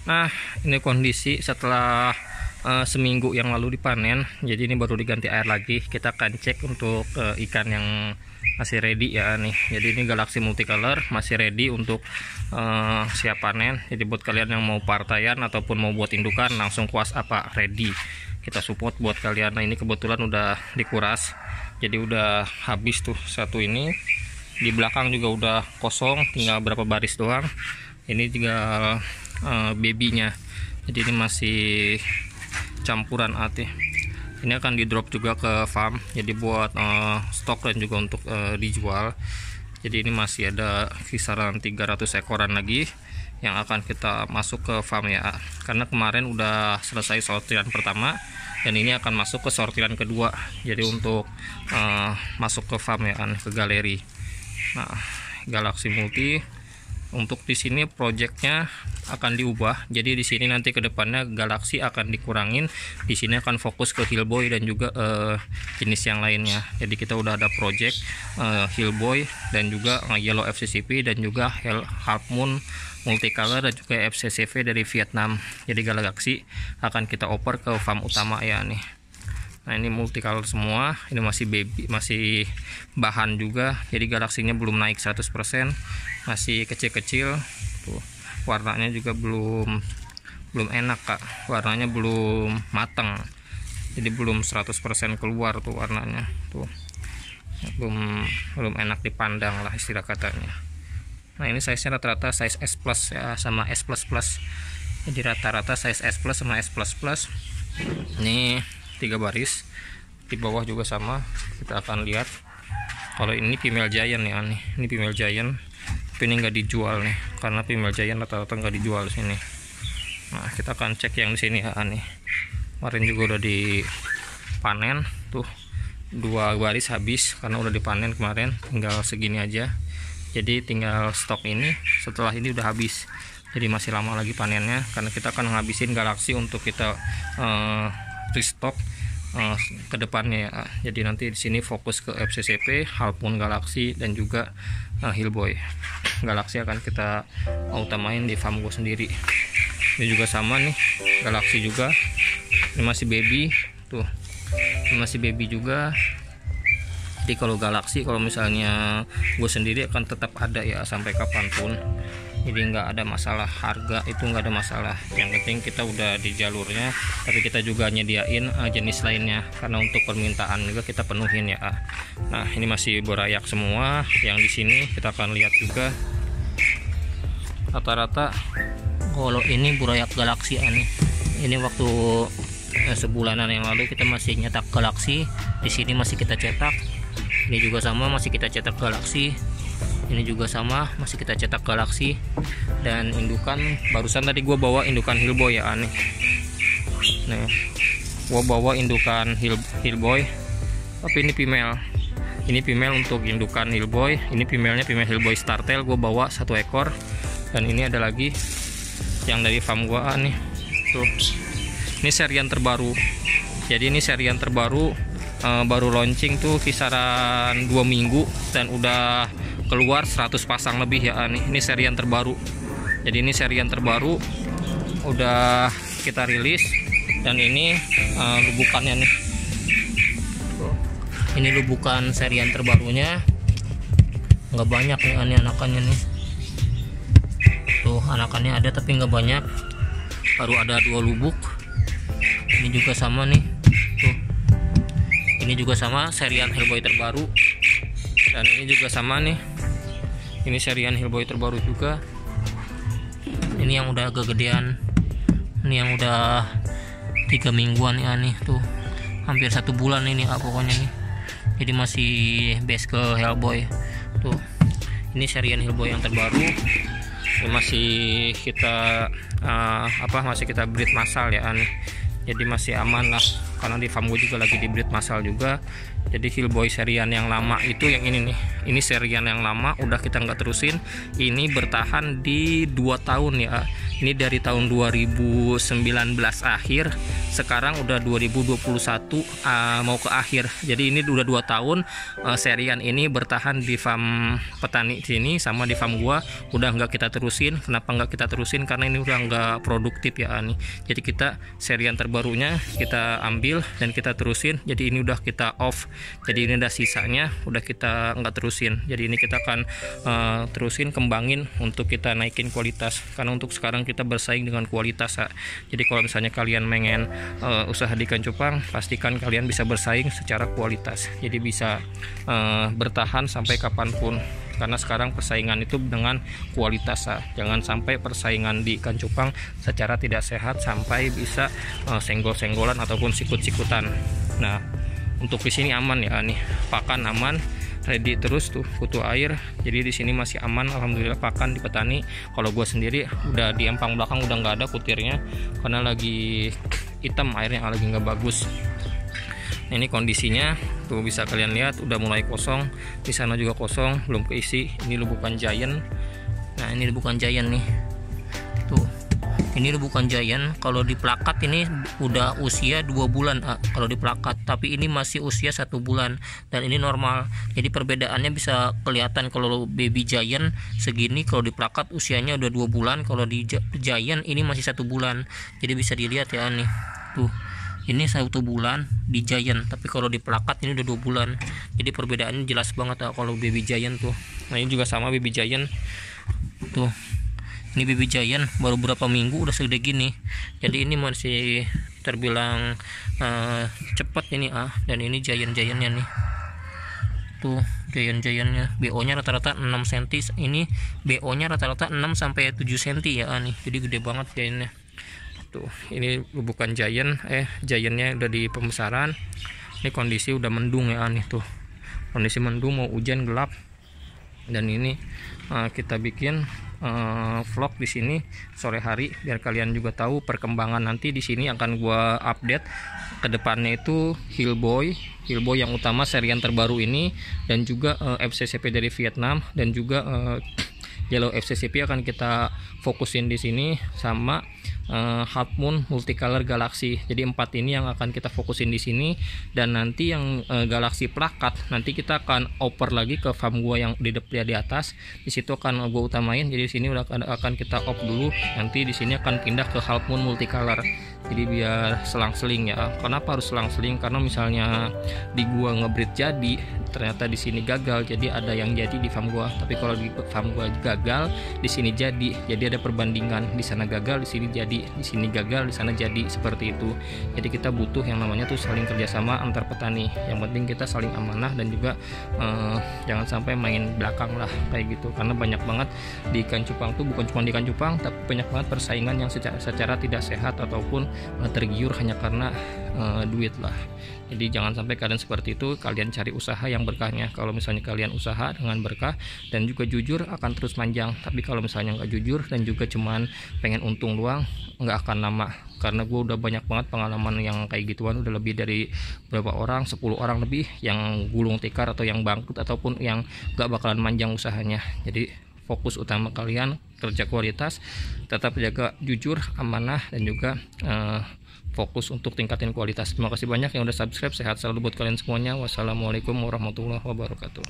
Nah, ini kondisi setelah seminggu yang lalu dipanen. Jadi ini baru diganti air lagi. Kita akan cek untuk ikan yang masih ready ya nih. Jadi ini Galaxy Multicolor masih ready untuk siap panen. Jadi buat kalian yang mau partaian ataupun mau buat indukan, langsung kuas apa ready. Kita support buat kalian. Nah, ini kebetulan udah dikuras. Jadi udah habis tuh satu ini. Di belakang juga udah kosong, tinggal berapa baris doang. Ini juga babynya. Jadi ini masih campuran AT. Ini akan di drop juga ke farm, jadi buat stok dan juga untuk dijual. Jadi ini masih ada kisaran 300 ekoran lagi yang akan kita masuk ke farm ya, karena kemarin udah selesai sortiran pertama dan ini akan masuk ke sortiran kedua. Jadi untuk masuk ke farm ya, ke galeri. Nah, Galaxy Multi untuk di sini projectnya akan diubah. Jadi di sini nanti kedepannya Galaxy akan dikurangin. Di sini akan fokus ke Hillboy dan juga jenis yang lainnya. Jadi kita udah ada project Hillboy dan juga Yellow FCCP dan juga Half Moon Multicolor dan juga FCCV dari Vietnam. Jadi Galaxy akan kita oper ke farm utama ya nih. Nah, ini multicolor semua. Ini masih baby, masih bahan juga. Jadi galaksinya belum naik 100%, masih kecil-kecil. Tuh, warnanya juga belum enak, Kak. Warnanya belum matang. Jadi belum 100% keluar tuh warnanya. Tuh. Belum enak dipandang lah istilah katanya. Nah, ini size-nya rata-rata size S+ ya, sama S++. Jadi rata-rata size S+ sama S++. Ini 3 baris. Di bawah juga sama. Kita akan lihat. Kalau ini female giant ya nih. Ini female giant. Tapi ini nggak dijual nih, karena female giant rata-rata nggak dijual sini. Nah, kita akan cek yang di sini ya nih. Kemarin juga udah dipanen tuh. 2 baris habis karena udah dipanen kemarin. Tinggal segini aja. Jadi tinggal stok ini. Setelah ini udah habis. Jadi masih lama lagi panennya, karena kita akan ngabisin Galaxy untuk kita restock ke depannya ya. Jadi nanti di sini fokus ke FCCP, Half Moon Galaxy dan juga Hillboy. Galaxy akan kita utamain di farm gue sendiri. Ini juga sama nih, Galaxy juga. Ini masih baby tuh. Ini masih baby juga. Jadi kalau Galaxy, kalau misalnya gue sendiri akan tetap ada ya sampai kapanpun. Jadi nggak ada masalah harga, itu nggak ada masalah. Yang penting kita udah di jalurnya, tapi kita juga nyediain jenis lainnya, karena untuk permintaan juga kita penuhin ya. Nah, ini masih berayak semua. Yang di sini kita akan lihat juga rata-rata. Kalau ini burayak Galaxy nih. Ini waktu sebulanan yang lalu kita masih nyetak Galaxy. Di sini masih kita cetak. Ini juga sama, masih kita cetak Galaxy. Ini juga sama, masih kita cetak Galaxy. Dan indukan, barusan tadi gue bawa indukan Hillboy ya nih. Nih, gue bawa indukan Hillboy, tapi ini female. Ini female untuk indukan Hillboy. Ini female-nya female Hillboy Startail. Gue bawa 1 ekor. Dan ini ada lagi yang dari farm gue nih. Tuh, ini serian terbaru. Jadi ini serian terbaru, baru launching tuh kisaran 2 minggu dan udah keluar 100 pasang lebih ya nih. Ini serian terbaru. Jadi ini serian terbaru udah kita rilis, dan ini lubukannya nih. Ini lubukan serian terbarunya. Nggak banyak nih anakannya nih. Tuh, anakannya ada tapi nggak banyak. Baru ada 2 lubuk. Ini juga sama nih. Tuh. Ini juga sama, serian Hillboy terbaru. Dan ini juga sama nih. Ini serian Hillboy terbaru juga. Ini yang udah agak gedean. Ini yang udah 3 mingguan ya nih tuh. Hampir 1 bulan ini pokoknya nih. Jadi masih base ke Hillboy. Tuh. Ini serian Hillboy yang terbaru. Ini masih kita masih kita breed massal ya nih. Jadi masih aman lah, karena di farm gue juga lagi di breed massal juga. Jadi Hillboy serian yang lama itu yang ini nih. Ini serian yang lama udah kita nggak terusin. Ini bertahan di 2 tahun ya. Ini dari tahun 2019 akhir, sekarang udah 2021 mau ke akhir. Jadi ini udah 2 tahun serian ini bertahan di farm petani sini sama di farm gua. Udah nggak kita terusin. Kenapa nggak kita terusin? Karena ini udah nggak produktif ya nih. Jadi kita serian terbarunya kita ambil dan kita terusin. Jadi ini udah kita off. Jadi ini udah sisanya udah kita nggak terusin. Jadi ini kita akan terusin kembangin untuk kita naikin kualitas. Karena untuk sekarang kita bersaing dengan kualitas ya. Jadi kalau misalnya kalian pengen usaha di ikan cupang, pastikan kalian bisa bersaing secara kualitas. Jadi bisa bertahan sampai kapanpun. Karena sekarang persaingan itu dengan kualitas ya. Jangan sampai persaingan di ikan cupang secara tidak sehat sampai bisa senggol-senggolan ataupun sikut-sikutan. Nah, untuk di sini aman ya nih, pakan aman, ready terus tuh kutu air. Jadi di sini masih aman, alhamdulillah pakan di petani. Kalau gue sendiri udah di empang belakang udah nggak ada kutirnya karena lagi hitam airnya, lagi nggak bagus. Nah, ini kondisinya tuh bisa kalian lihat udah mulai kosong. Di sana juga kosong, belum keisi. Ini lubukan giant. Nah, ini lubukan giant nih. Tuh. Ini bukan giant. Kalau di plakat ini udah usia 2 bulan kalau di plakat, tapi ini masih usia 1 bulan dan ini normal. Jadi perbedaannya bisa kelihatan. Kalau baby giant segini, kalau di plakat usianya udah 2 bulan, kalau di giant ini masih 1 bulan. Jadi bisa dilihat ya nih. Tuh. Ini 1 bulan di giant, tapi kalau di plakat ini udah 2 bulan. Jadi perbedaannya jelas banget kalau baby giant tuh. Nah, ini juga sama baby giant. Tuh. Ini baby giant baru berapa minggu udah segede gini. Jadi ini masih terbilang cepat ini dan ini giant-giantnya nih. Tuh, giant-giantnya. BO-nya rata-rata 6 cm. Ini BO-nya rata-rata 6 sampai 7 cm ya nih. Jadi gede banget giantnya. Tuh, ini bukan giant, giantnya udah di pembesaran. Ini kondisi udah mendung ya nih tuh. Kondisi mendung, mau hujan, gelap. Dan ini kita bikin vlog di sini sore hari biar kalian juga tahu perkembangan. Nanti di sini akan gua update ke depannya itu Hillboy yang utama serian terbaru ini, dan juga FCCP dari Vietnam, dan juga Yellow FCCP akan kita fokusin di sini, sama Half Moon Multicolor Galaxy. Jadi 4 ini yang akan kita fokusin di sini. Dan nanti yang Galaxy plakat nanti kita akan oper lagi ke farm gua yang di atas. Di situ akan gua utamain. Jadi di sini udah akan kita off dulu. Nanti di sini akan pindah ke Half Moon Multicolor. Jadi biar selang-seling ya. Kenapa harus selang-seling? Karena misalnya di gua ngebreed jadi, ternyata di sini gagal, jadi ada yang jadi di farm gua. Tapi kalau di farm gua gagal, di sini jadi ada perbandingan. Di sana gagal, di sini jadi, di sini gagal, di sana jadi, seperti itu. Jadi kita butuh yang namanya tuh saling kerjasama antar petani. Yang penting kita saling amanah dan juga jangan sampai main belakang lah kayak gitu. Karena banyak banget di ikan cupang tuh, bukan cuma di ikan cupang, tapi banyak banget persaingan yang secara tidak sehat ataupun tergiur hanya karena duit lah. Jadi jangan sampai kalian seperti itu. Kalian cari usaha yang berkahnya. Kalau misalnya kalian usaha dengan berkah dan juga jujur, akan terus panjang. Tapi kalau misalnya nggak jujur dan juga cuman pengen untung doang, nggak akan lama. Karena gue udah banyak banget pengalaman yang kayak gituan. Udah lebih dari berapa orang, 10 orang lebih yang gulung tikar atau yang bangkrut ataupun yang nggak bakalan panjang usahanya. Jadi fokus utama kalian kerja kualitas, tetap jaga jujur, amanah, dan juga fokus untuk tingkatin kualitas. Terima kasih banyak yang udah subscribe. Sehat selalu buat kalian semuanya. Wassalamualaikum warahmatullahi wabarakatuh.